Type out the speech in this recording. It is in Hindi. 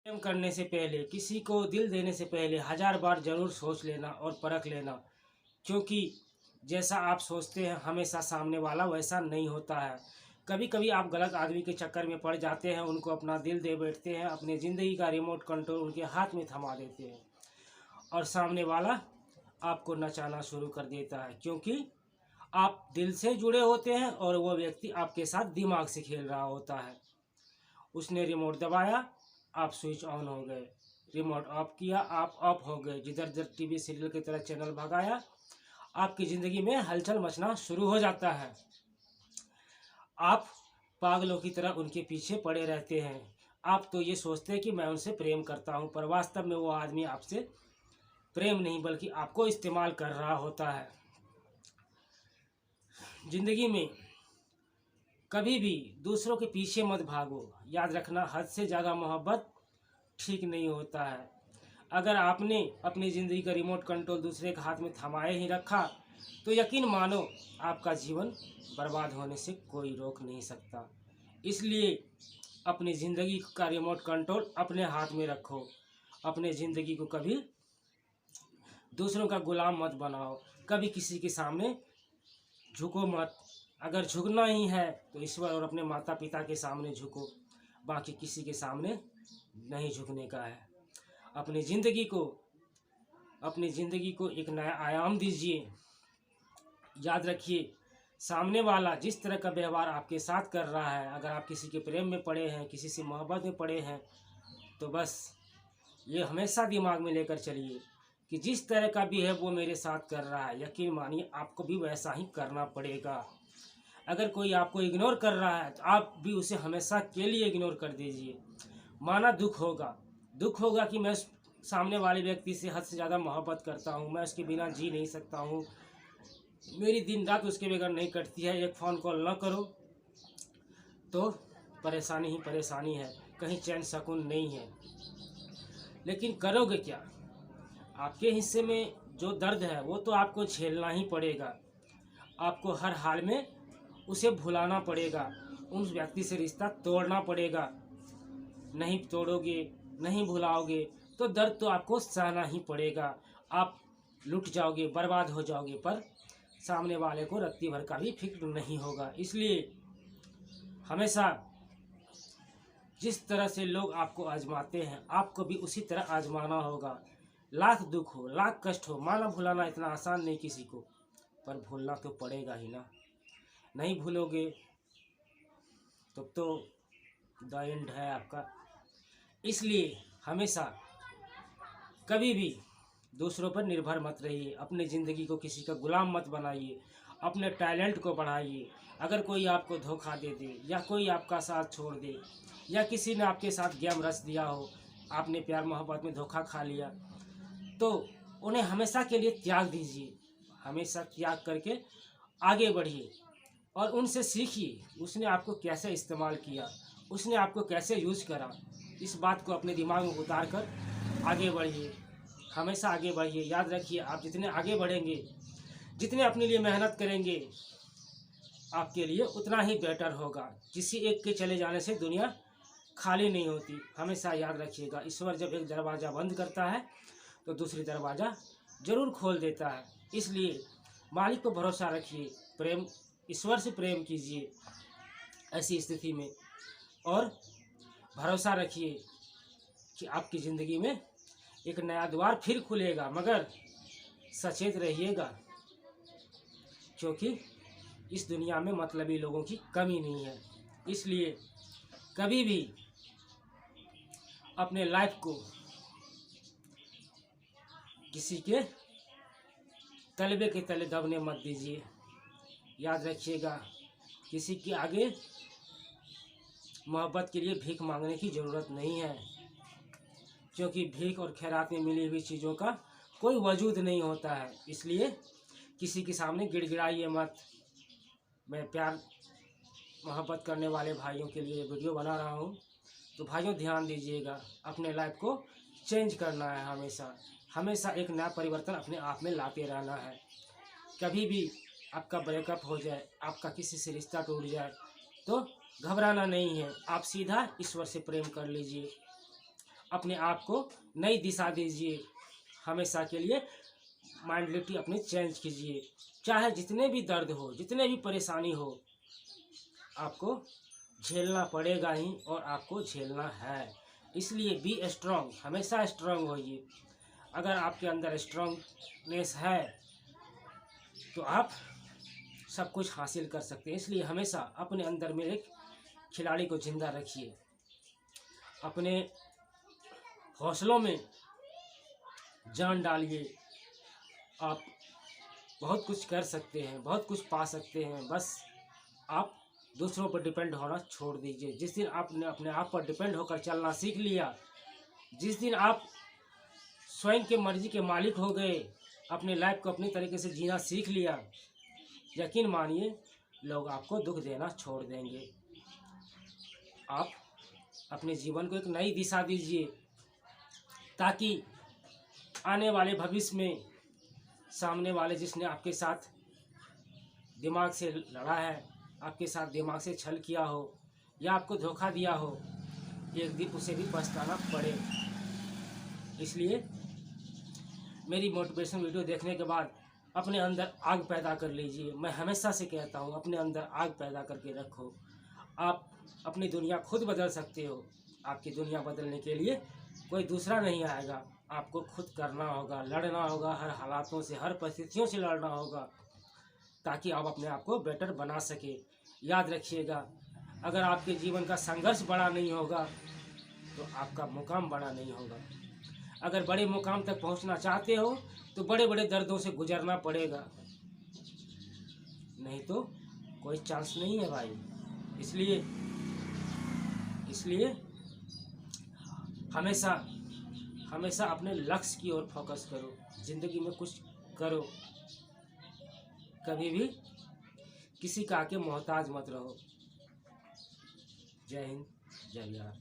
प्रेम करने से पहले, किसी को दिल देने से पहले हजार बार ज़रूर सोच लेना और परख लेना, क्योंकि जैसा आप सोचते हैं हमेशा सामने वाला वैसा नहीं होता है। कभी कभी आप गलत आदमी के चक्कर में पड़ जाते हैं, उनको अपना दिल दे बैठते हैं, अपनी ज़िंदगी का रिमोट कंट्रोल उनके हाथ में थमा देते हैं और सामने वाला आपको नचाना शुरू कर देता है, क्योंकि आप दिल से जुड़े होते हैं और वो व्यक्ति आपके साथ दिमाग से खेल रहा होता है। उसने रिमोट दबाया, आप स्विच ऑन हो गए, रिमोट ऑफ किया, आप ऑफ हो गए, जिधर जिधर टीवी सीरियल की तरह चैनल भगाया, आपकी ज़िंदगी में हलचल मचना शुरू हो जाता है। आप पागलों की तरह उनके पीछे पड़े रहते हैं। आप तो ये सोचते हैं कि मैं उनसे प्रेम करता हूँ, पर वास्तव में वो आदमी आपसे प्रेम नहीं बल्कि आपको इस्तेमाल कर रहा होता है। ज़िंदगी में कभी भी दूसरों के पीछे मत भागो। याद रखना, हद से ज़्यादा मोहब्बत ठीक नहीं होता है। अगर आपने अपनी ज़िंदगी का रिमोट कंट्रोल दूसरे के हाथ में थमाए ही रखा तो यकीन मानो आपका जीवन बर्बाद होने से कोई रोक नहीं सकता। इसलिए अपनी ज़िंदगी का रिमोट कंट्रोल अपने हाथ में रखो। अपने ज़िंदगी को कभी दूसरों का गुलाम मत बनाओ। कभी किसी के सामने झुको मत। अगर झुकना ही है तो ईश्वर और अपने माता पिता के सामने झुको, बाकी किसी के सामने नहीं झुकने का है। अपनी ज़िंदगी को एक नया आयाम दीजिए। याद रखिए, सामने वाला जिस तरह का व्यवहार आपके साथ कर रहा है, अगर आप किसी के प्रेम में पड़े हैं, किसी से मोहब्बत में पड़े हैं, तो बस ये हमेशा दिमाग में लेकर चलिए कि जिस तरह का भी है वो मेरे साथ कर रहा है, यकीन मानिए आपको भी वैसा ही करना पड़ेगा। अगर कोई आपको इग्नोर कर रहा है तो आप भी उसे हमेशा के लिए इग्नोर कर दीजिए। माना दुख होगा कि मैं सामने वाले व्यक्ति से हद से ज़्यादा मोहब्बत करता हूँ, मैं उसके बिना जी नहीं सकता हूँ, मेरी दिन रात उसके बगैर नहीं कटती है, एक फ़ोन कॉल ना करो तो परेशानी ही परेशानी है, कहीं चैन सुकून नहीं है। लेकिन करोगे क्या? आपके हिस्से में जो दर्द है वो तो आपको झेलना ही पड़ेगा। आपको हर हाल में उसे भुलाना पड़ेगा, उस व्यक्ति से रिश्ता तोड़ना पड़ेगा। नहीं तोड़ोगे, नहीं भुलाओगे तो दर्द तो आपको सहना ही पड़ेगा। आप लुट जाओगे, बर्बाद हो जाओगे, पर सामने वाले को रत्ती भर का भी फिक्र नहीं होगा। इसलिए हमेशा जिस तरह से लोग आपको आजमाते हैं आपको भी उसी तरह आजमाना होगा। लाख दुख हो, लाख कष्ट हो, माना भुलाना इतना आसान नहीं किसी को, पर भूलना तो पड़ेगा ही ना। नहीं भूलोगे तब तो द एंड है आपका। इसलिए हमेशा कभी भी दूसरों पर निर्भर मत रहिए, अपनी ज़िंदगी को किसी का गुलाम मत बनाइए, अपने टैलेंट को बढ़ाइए। अगर कोई आपको धोखा दे दे या कोई आपका साथ छोड़ दे या किसी ने आपके साथ गेम रच दिया हो, आपने प्यार मोहब्बत में धोखा खा लिया, तो उन्हें हमेशा के लिए त्याग दीजिए। हमेशा त्याग करके आगे बढ़िए और उनसे सीखिए, उसने आपको कैसे इस्तेमाल किया, उसने आपको कैसे यूज करा। इस बात को अपने दिमाग में उतार कर आगे बढ़िए, हमेशा आगे बढ़िए। याद रखिए, आप जितने आगे बढ़ेंगे, जितने अपने लिए मेहनत करेंगे, आपके लिए उतना ही बेटर होगा। किसी एक के चले जाने से दुनिया खाली नहीं होती। हमेशा याद रखिएगा, ईश्वर जब एक दरवाज़ा बंद करता है तो दूसरी दरवाज़ा जरूर खोल देता है। इसलिए मालिक पर भरोसा रखिए, प्रेम, ईश्वर से प्रेम कीजिए ऐसी स्थिति में, और भरोसा रखिए कि आपकी ज़िंदगी में एक नया द्वार फिर खुलेगा। मगर सचेत रहिएगा, क्योंकि इस दुनिया में मतलबी लोगों की कमी नहीं है। इसलिए कभी भी अपने लाइफ को किसी के तलबे के तले दबने मत दीजिए। याद रखिएगा, किसी के आगे मोहब्बत के लिए भीख मांगने की ज़रूरत नहीं है, क्योंकि भीख और खैरात में मिली हुई चीज़ों का कोई वजूद नहीं होता है। इसलिए किसी के सामने गिड़गिड़ाइए मत। मैं प्यार मोहब्बत करने वाले भाइयों के लिए वीडियो बना रहा हूँ, तो भाइयों ध्यान दीजिएगा, अपने लाइफ को चेंज करना है। हमेशा एक नया परिवर्तन अपने आप में लाते रहना है। कभी भी आपका ब्रेकअप हो जाए, आपका किसी से रिश्ता टूट जाए तो घबराना नहीं है, आप सीधा ईश्वर से प्रेम कर लीजिए अपने आप को नई दिशा दीजिए। हमेशा के लिए माइंडलिटी अपनी चेंज कीजिए। चाहे जितने भी दर्द हो, जितने भी परेशानी हो, आपको झेलना पड़ेगा ही और आपको झेलना है। इसलिए बी स्ट्रांग, हमेशा स्ट्रांग होइए। अगर आपके अंदर स्ट्रांगनेस है तो आप सब कुछ हासिल कर सकते हैं। इसलिए हमेशा अपने अंदर में एक खिलाड़ी को जिंदा रखिए। अपने हौसलों में जान डालिए। आप बहुत कुछ कर सकते हैं, बहुत कुछ पा सकते हैं। बस आप दूसरों पर डिपेंड होना छोड़ दीजिए। जिस दिन आपने अपने आप पर डिपेंड होकर चलना सीख लिया, जिस दिन आप स्वयं के मर्जी के मालिक हो गए, अपने लाइफ को अपनी तरीके से जीना सीख लिया, यकीन मानिए लोग आपको दुख देना छोड़ देंगे। आप अपने जीवन को एक नई दिशा दीजिए, ताकि आने वाले भविष्य में सामने वाले जिसने आपके साथ दिमाग से लड़ा है, आपके साथ दिमाग से छल किया हो या आपको धोखा दिया हो, एक दिन उसे भी पछताना पड़े। इसलिए मेरी मोटिवेशन वीडियो देखने के बाद अपने अंदर आग पैदा कर लीजिए। मैं हमेशा से कहता हूँ, अपने अंदर आग पैदा करके रखो। आप अपनी दुनिया खुद बदल सकते हो। आपकी दुनिया बदलने के लिए कोई दूसरा नहीं आएगा, आपको खुद करना होगा, लड़ना होगा, हर हालातों से, हर परिस्थितियों से लड़ना होगा, ताकि आप अपने आप को बेटर बना सके। याद रखिएगा, अगर आपके जीवन का संघर्ष बड़ा नहीं होगा तो आपका मुकाम बड़ा नहीं होगा। अगर बड़े मुकाम तक पहुंचना चाहते हो तो बड़े बड़े दर्दों से गुजरना पड़ेगा, नहीं तो कोई चांस नहीं है भाई। इसलिए हमेशा अपने लक्ष्य की ओर फोकस करो। ज़िंदगी में कुछ करो, कभी भी किसी का आके मोहताज मत रहो। जय हिंद, जय बिहार।